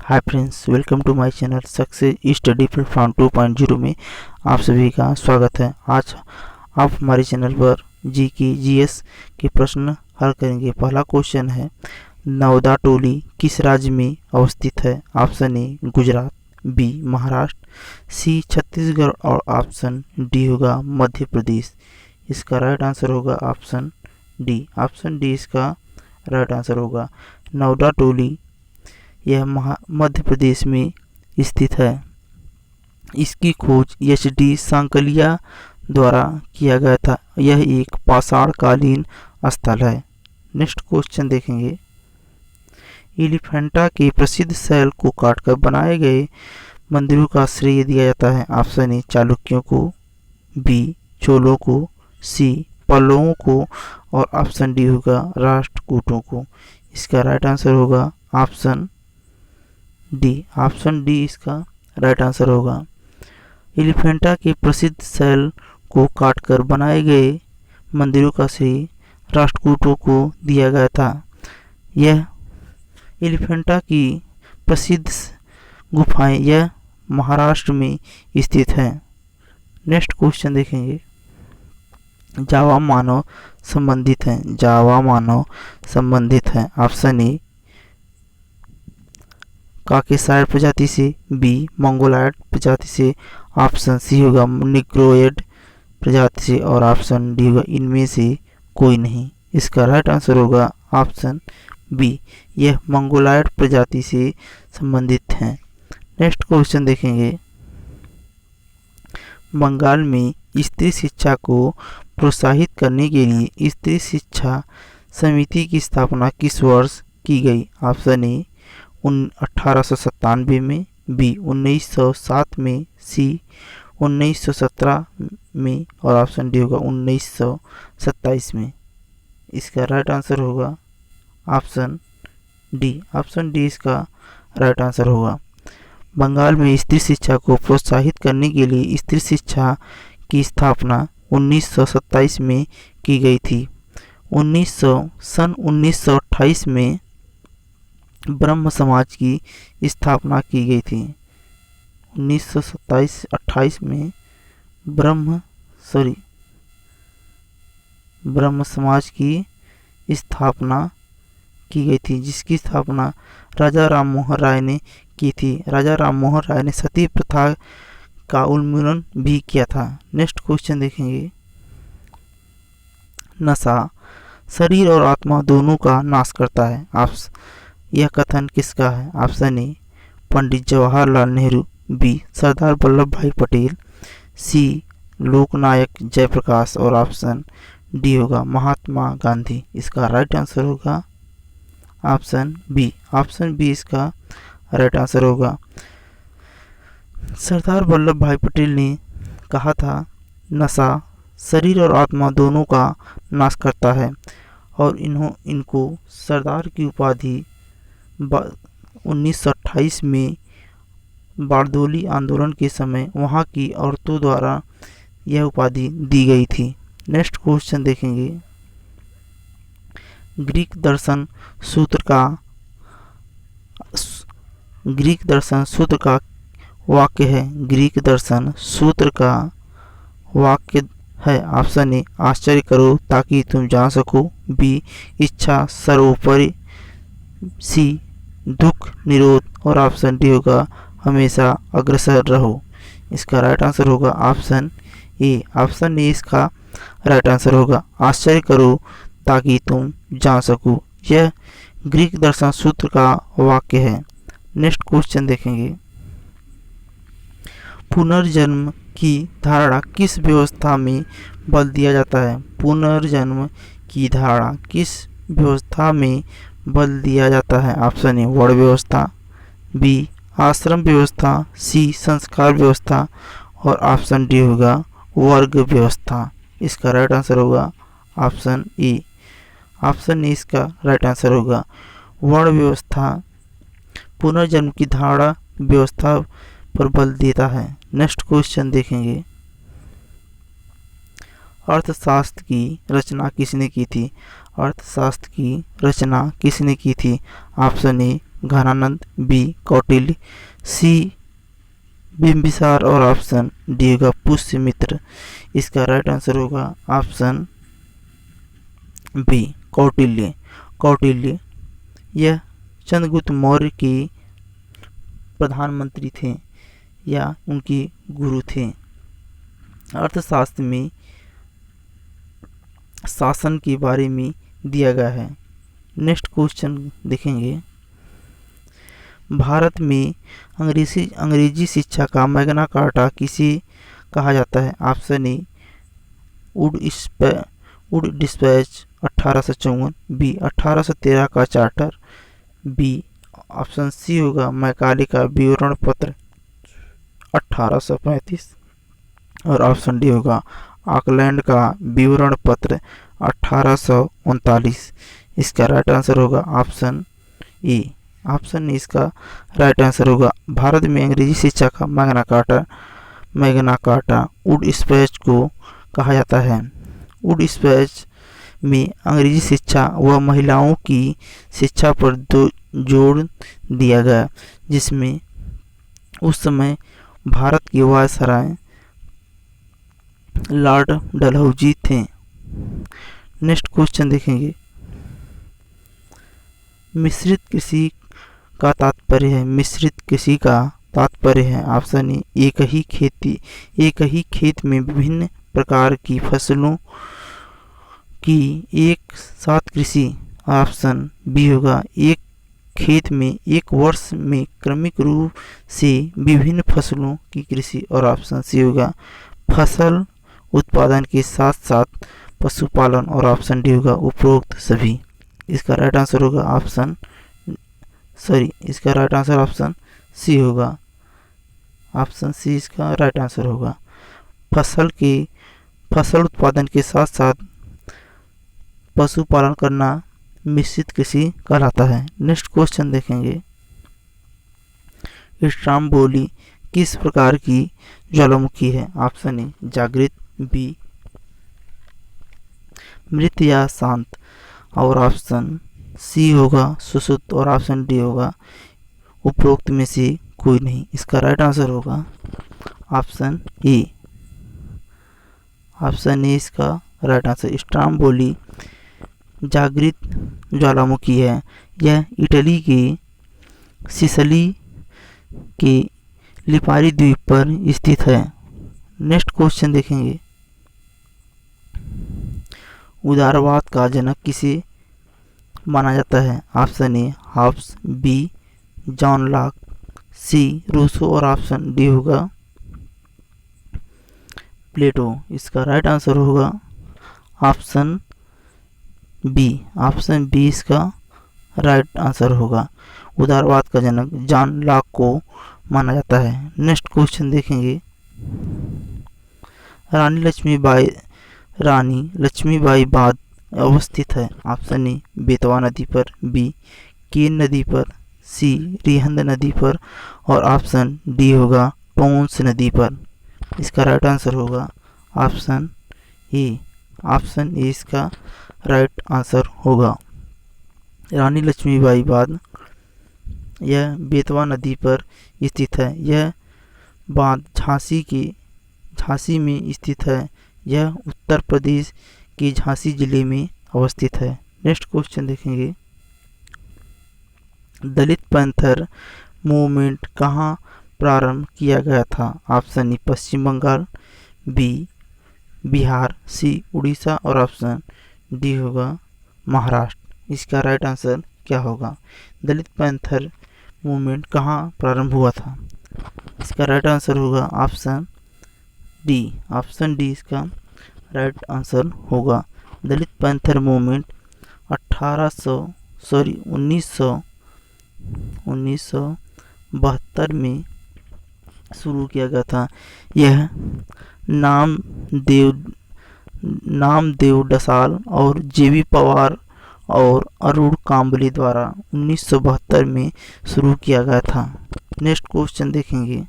Hi friends, welcome to my channel success study platform 2.0 में आप सभी का स्वागत है। आज आप हमारे चैनल पर जीएस के प्रश्न हल करेंगे। पहला क्वेश्चन है, नवदा टोली किस राज्य में अवस्थित है? Option A Gujarat, B Maharashtra, C Chhattisgarh और ऑप्शन डी होगा मध्य प्रदेश। इसका राइट आंसर होगा ऑप्शन डी। ऑप्शन डी इसका राइट आंसर होगा। नवदा टोली यह मध्य प्रदेश में स्थित है। इसकी खोज एच.डी. सांकलिया द्वारा किया गया था। यह एक पाषाणकालीन स्थल है। नेक्स्ट क्वेश्चन देखेंगे, एलिफेंटा के प्रसिद्ध शैल को काटकर बनाए गए मंदिरों का श्रेय दिया जाता है। ऑप्शन ए चालुक्यों को, बी चोलों को, सी पल्लवों को और ऑप्शन डी होगा राष्ट्रकूटों को। इसका राइट आंसर होगा ऑप्शन डी। ऑप्शन डी इसका राइट आंसर होगा। एलिफेंटा के प्रसिद्ध शैल को काटकर बनाए गए मंदिरों का श्रेय राष्ट्रकूटों को दिया गया था। यह एलिफेंटा की प्रसिद्ध गुफाएं यह महाराष्ट्र में स्थित है। नेक्स्ट क्वेश्चन देखेंगे, जावा मानव संबंधित है। जावा मानव संबंधित है। ऑप्शन ए काकेसाइड प्रजाति से, बी मंगोलायड प्रजाति से, ऑप्शन सी होगा निग्रोइड प्रजाति से और ऑप्शन डी होगा इनमें से कोई नहीं। इसका राइट आंसर होगा ऑप्शन बी, यह मंगोलायड प्रजाति से संबंधित हैं। नेक्स्ट क्वेश्चन देखेंगे, बंगाल में स्त्री शिक्षा को प्रोत्साहित करने के लिए स्त्री शिक्षा समिति की स्थापना किस वर्ष की गई? ऑप्शन ए 1897 में, बी 1907 में, सी 1917 में और ऑप्शन डी होगा 1927 में। इसका राइट आंसर होगा ऑप्शन डी। ऑप्शन डी इसका राइट आंसर होगा। बंगाल में स्त्री शिक्षा को प्रोत्साहित करने के लिए स्त्री शिक्षा की स्थापना 1927 में की गई थी। सन 1928 में ब्रह्म समाज की स्थापना की गई थी। 1927-28 में ब्रह्म समाज की स्थापना की गई थी, जिसकी स्थापना राजा राम मोहन राय ने की थी। राजा राम मोहन राय ने सती प्रथा का उन्मूलन भी किया था। नेक्स्ट क्वेश्चन देखेंगे, नशा शरीर और आत्मा दोनों का नाश करता है। यह कथन किसका है? Option A Pandit Jawaharlal Nehru, B Sardar Vallabhbhai Patel, सी लोकनायक जयप्रकाश और ऑप्शन डी होगा महात्मा गांधी। इसका राइट आंसर होगा ऑप्शन बी। ऑप्शन बी इसका राइट आंसर होगा। सरदार वल्लभ भाई पटेल ने कहा था, नशा शरीर और आत्मा दोनों का नाश करता है और इनको सरदार की उपाधि 1928 में बारदोली आंदोलन के समय वहां की औरतों द्वारा यह उपाधि दी गई थी। नेक्स्ट क्वेश्चन देखेंगे, ग्रीक दर्शन सूत्र का वाक्य है। ग्रीक दर्शन सूत्र का वाक्य है। ऑप्शन ए आश्चर्य करो ताकि तुम जान सको, बी इच्छा सर्वोपरि, सी दुख निरोध और ऑप्शन डी होगा हमेशा अग्रसर रहो। इसका राइट आंसर होगा ऑप्शन ए। ऑप्शन ए इसका राइट आंसर होगा। आश्चर्य करो ताकि तुम जान सको, यह ग्रीक दर्शन सूत्र का वाक्य है। नेक्स्ट क्वेश्चन देखेंगे, पुनर्जन्म की धारणा किस व्यवस्था में बल दिया जाता है? पुनर्जन्म की धारणा किस व्यवस्था में बल दिया जाता है? ऑप्शन ए वर्ण व्यवस्था, बी आश्रम व्यवस्था, सी संस्कार व्यवस्था और ऑप्शन डी होगा वर्ग व्यवस्था। इसका राइट आंसर होगा ऑप्शन ए। ऑप्शन ए इसका राइट आंसर होगा। वर्ण व्यवस्था पुनर्जन्म की धारणा व्यवस्था पर बल देता है। नेक्स्ट क्वेश्चन देखेंगे, अर्थशास्त्र की रचना किसने की थी? अर्थशास्त्र की रचना किसने की थी? Option A Ghananand, B Kautilya, C Bimbisara और ऑप्शन डी होगा पुष्यमित्र। इसका राइट आंसर होगा ऑप्शन बी कौटिल्य। कौटिल्य यह चंद्रगुप्त मौर्य के प्रधानमंत्री थे या उनके गुरु थे। अर्थशास्त्र में शासन के बारे में दिया गया है। नेक्स्ट क्वेश्चन देखेंगे। भारत में अंग्रेजी शिक्षा का मैग्ना कार्टा किसे कहा जाता है? Option A wood dispatch 1854, B 1813 का चार्टर, बी ऑप्शन सी होगा मैकाले का विवरण पत्र 1835 और ऑप्शन डी होगा ऑकलैंड का विवरण पत्र 1839। इसका राइट आंसर होगा ऑप्शन ए। ऑप्शन ए इसका राइट आंसर होगा। भारत में अंग्रेजी शिक्षा का मैग्ना कार्टा वुड डिस्पैच को कहा जाता है। वुड डिस्पैच में अंग्रेजी शिक्षा व महिलाओं की शिक्षा पर जोर दिया गया, जिसमें उस समय भारत के वायसराय लॉर्ड डलहौजी थे। नेक्स्ट क्वेश्चन देखेंगे। मिश्रित कृषि का तात्पर्य है। मिश्रित कृषि का तात्पर्य है ऑप्शन ए एक ही खेत में विभिन्न प्रकार की फसलों की एक साथ कृषि। ऑप्शन बी होगा एक खेत में एक वर्ष में क्रमिक रूप से विभिन्न फसलों की कृषि और ऑप्शन सी होगा फसल उत्पादन के साथ साथ पशुपालन और ऑप्शन डी होगा उपरोक्त सभी। इसका राइट आंसर होगा ऑप्शन सी होगा। ऑप्शन सी इसका राइट आंसर होगा। फसल उत्पादन के साथ साथ पशुपालन करना मिश्रित कृषि कहलाता है। नेक्स्ट क्वेश्चन देखेंगे। स्ट्राम्बोली किस प्रकार की ज्वालामुखी है? ऑप्शन ए जागृत, बी मृत या शांत और ऑप्शन सी होगा सुषुप्त और ऑप्शन डी होगा उपरोक्त में से कोई नहीं। इसका राइट आंसर होगा ऑप्शन ए। ऑप्शन ए इसका राइट आंसर। स्ट्राम्बोली जागृत ज्वालामुखी है। यह इटली के सिसिली के लिपारी द्वीप पर स्थित है। नेक्स्ट क्वेश्चन देखेंगे। उदारवाद का जनक किसे माना जाता है? Option A Hobbes, B John Locke, C Rousseau और ऑप्शन डी होगा प्लेटो। इसका राइट आंसर होगा ऑप्शन बी। ऑप्शन बी इसका राइट आंसर होगा। उदारवाद का जनक जॉन लॉक को माना जाता है। नेक्स्ट क्वेश्चन देखेंगे। रानी लक्ष्मीबाई बांध अवस्थित है। ऑप्शन ए बेतवा नदी पर, बी केन नदी पर, सी रिहंद नदी पर और ऑप्शन डी होगा टोंस नदी पर। इसका राइट आंसर होगा ऑप्शन ए। ऑप्शन ए इसका राइट आंसर होगा। रानी लक्ष्मीबाई बांध यह बेतवा नदी पर स्थित है। यह बांध झांसी में स्थित है। यह उत्तर प्रदेश के झांसी जिले में अवस्थित है। नेक्स्ट क्वेश्चन देखेंगे। दलित पैंथर मूवमेंट कहाँ प्रारंभ किया गया था? Option A Paschim Bengal, B Bihar, C Orissa और ऑप्शन डी होगा महाराष्ट्र। इसका राइट आंसर क्या होगा? दलित पैंथर मूवमेंट कहाँ प्रारंभ हुआ था? इसका राइट आंसर होगा ऑप्शन डी। ऑप्शन डी इसका राइट आंसर होगा। दलित पैंथर मूवमेंट 1972 में शुरू किया गया था। यह नामदेव डसाल और जेबी पवार और अरुण कांबली द्वारा 1972 में शुरू किया गया था। नेक्स्ट क्वेश्चन देखेंगे।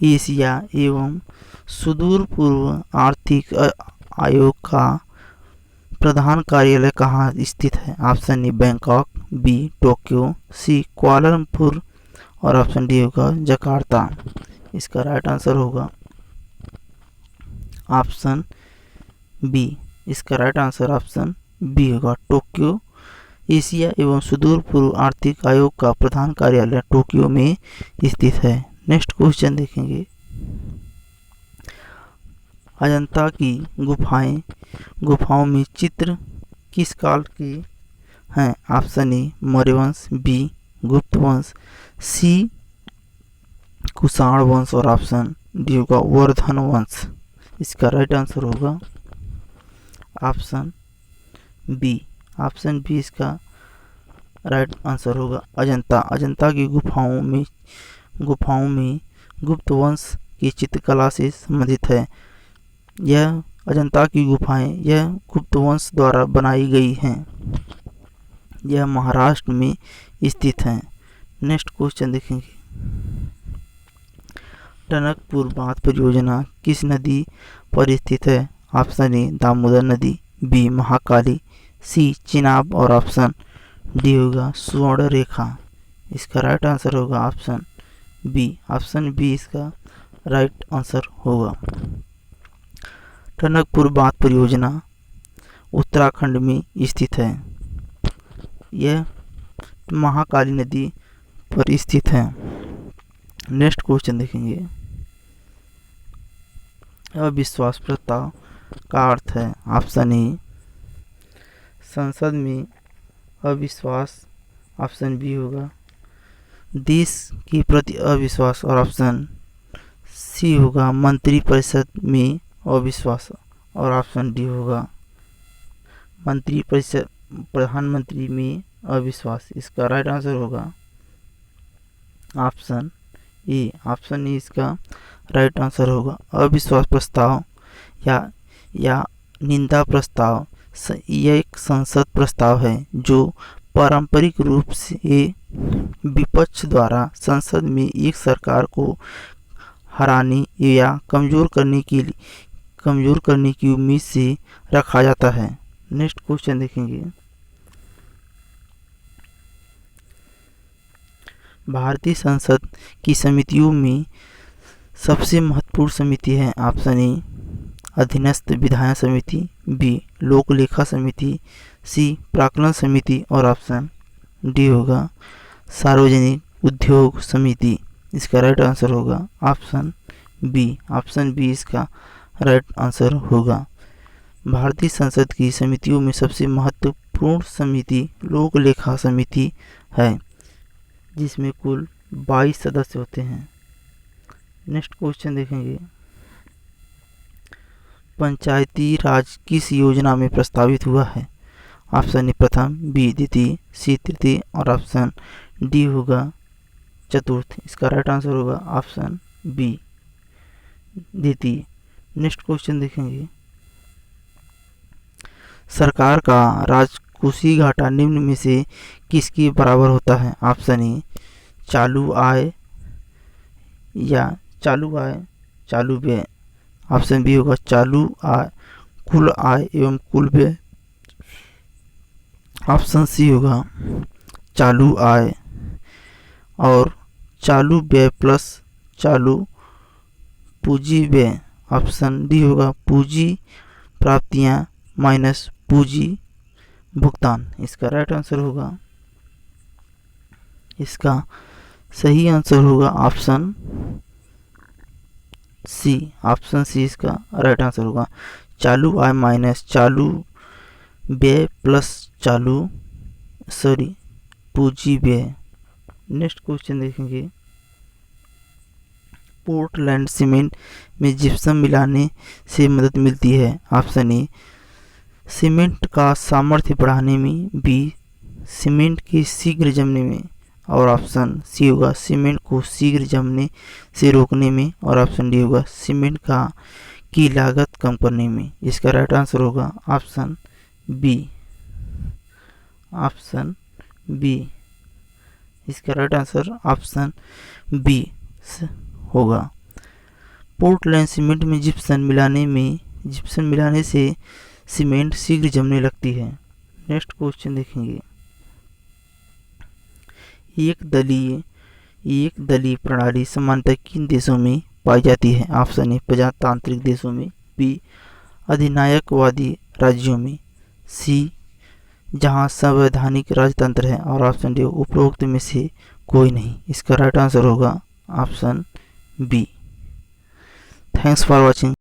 एशिया एवं सुदूर पूर्व आर्थिक आयोग का प्रधान कार्यालय कहाँ स्थित है? Option A Bangkok, B Tokyo, C Kuala Lumpur और ऑप्शन डी होगा जकार्ता। इसका राइट आंसर होगा ऑप्शन बी। इसका राइट आंसर ऑप्शन बी होगा टोक्यो। एशिया एवं सुदूर पूर्व आर्थिक आयोग का प्रधान कार्यालय टोक्यो में स्थित है। नेक्स्ट क्वेश्चन देखेंगे, अजंता की गुफाओं में चित्र किस काल के हैं? ऑप्शन ए मौर्य वंश, बी गुप्त वंश, सी कुषाण वंश और ऑप्शन डी होगा वर्धन वंश। इसका राइट आंसर होगा ऑप्शन बी। ऑप्शन बी इसका राइट आंसर होगा। अजंता की गुफाओं में गुप्त वंश की चित्रकला से संबंधित है। यह अजंता की गुफाएं यह गुप्त वंश द्वारा बनाई गई हैं। यह महाराष्ट्र में स्थित हैं। नेक्स्ट क्वेश्चन देखेंगे, टनकपुर बांध परियोजना किस नदी पर स्थित है? ऑप्शन ए दामोदर नदी, बी महाकाली, सी चिनाब और ऑप्शन डी होगा स्वर्ण रेखा। इसका राइट आंसर होगा ऑप्शन बी। ऑप्शन बी इसका राइट आंसर होगा। टनकपुर बांध परियोजना उत्तराखंड में स्थित है। यह महाकाली नदी पर स्थित है। नेक्स्ट क्वेश्चन देखेंगे, अविश्वास प्रस्ताव का अर्थ है। ऑप्शन ए संसद में अविश्वास, ऑप्शन बी होगा देश के प्रति अविश्वास और ऑप्शन सी होगा मंत्रिपरिषद में अविश्वास और ऑप्शन डी होगा मंत्रिपरिषद प्रधानमंत्री में अविश्वास। इसका राइट आंसर होगा ऑप्शन ए। ऑप्शन ए इसका राइट आंसर होगा। अविश्वास प्रस्ताव या निंदा प्रस्ताव यह एक संसद प्रस्ताव है जो पारंपरिक रूप से विपक्ष द्वारा संसद में एक सरकार को हराने या कमजोर करने की उम्मीद से रखा जाता है। नेक्स्ट क्वेश्चन देखेंगे, भारतीय संसद की समितियों में सबसे महत्वपूर्ण समिति है। ऑप्शन ए अधीनस्थ विधायन समिति, बी लोक लेखा समिति, सी प्राक्कलन समिति और ऑप्शन डी होगा सार्वजनिक उद्योग समिति। इसका राइट आंसर होगा ऑप्शन बी। ऑप्शन बी इसका राइट आंसर होगा। भारतीय संसद की समितियों में सबसे महत्वपूर्ण समिति लोक लेखा समिति है, जिसमें कुल 22 सदस्य होते हैं। नेक्स्ट क्वेश्चन देखेंगे, पंचायती राज किस योजना में प्रस्तावित हुआ है? ऑप्शन ए प्रथम, बी द्वितीय, सी तृतीय और ऑप्शन डी होगा चतुर्थ। इसका राइट आंसर होगा ऑप्शन बी द्वितीय। नेक्स्ट क्वेश्चन देखेंगे, सरकार का राजकोषीय घाटा निम्न में से किसके बराबर होता है? ऑप्शन ए चालू आय या चालू व्यय, ऑप्शन बी होगा चालू आय कुल आय एवं कुल व्यय, ऑप्शन सी होगा चालू आय और चालू व्यय प्लस चालू पूंजी व्यय, ऑप्शन डी होगा पूंजी प्राप्तियां माइनस पूंजी भुगतान। इसका राइट आंसर होगा, इसका सही आंसर होगा ऑप्शन सी। ऑप्शन सी इसका राइट आंसर होगा चालू आय माइनस चालू व्यय प्लस पूंजी व्यय। नेक्स्ट क्वेश्चन देखेंगे, पोर्टलैंड सीमेंट में जिप्सम मिलाने से मदद मिलती है। ऑप्शन ए सीमेंट का सामर्थ्य बढ़ाने में, बी सीमेंट के शीघ्र जमने में और ऑप्शन सी होगा सीमेंट को शीघ्र जमने से रोकने में और ऑप्शन डी होगा सीमेंट की लागत कम करने में। इसका राइट आंसर होगा ऑप्शन बी। ऑप्शन बी इसका राइट आंसर ऑप्शन बी होगा। पोर्टलैंड सीमेंट में जिप्सम मिलाने से सीमेंट शीघ्र जमने लगती है। नेक्स्ट क्वेश्चन देखेंगे, एक दलीय प्रणाली सामान्यतः किन देशों में पाई जाती है? ऑप्शन ए प्रजातांत्रिक देशों में, बी अधिनायकवादी राज्यों में, सी जहां संवैधानिक राजतंत्र है, और ऑप्शन डी उपरोक्त में से कोई नहीं। इसका राइट आंसर होगा option B. Thanks for watching.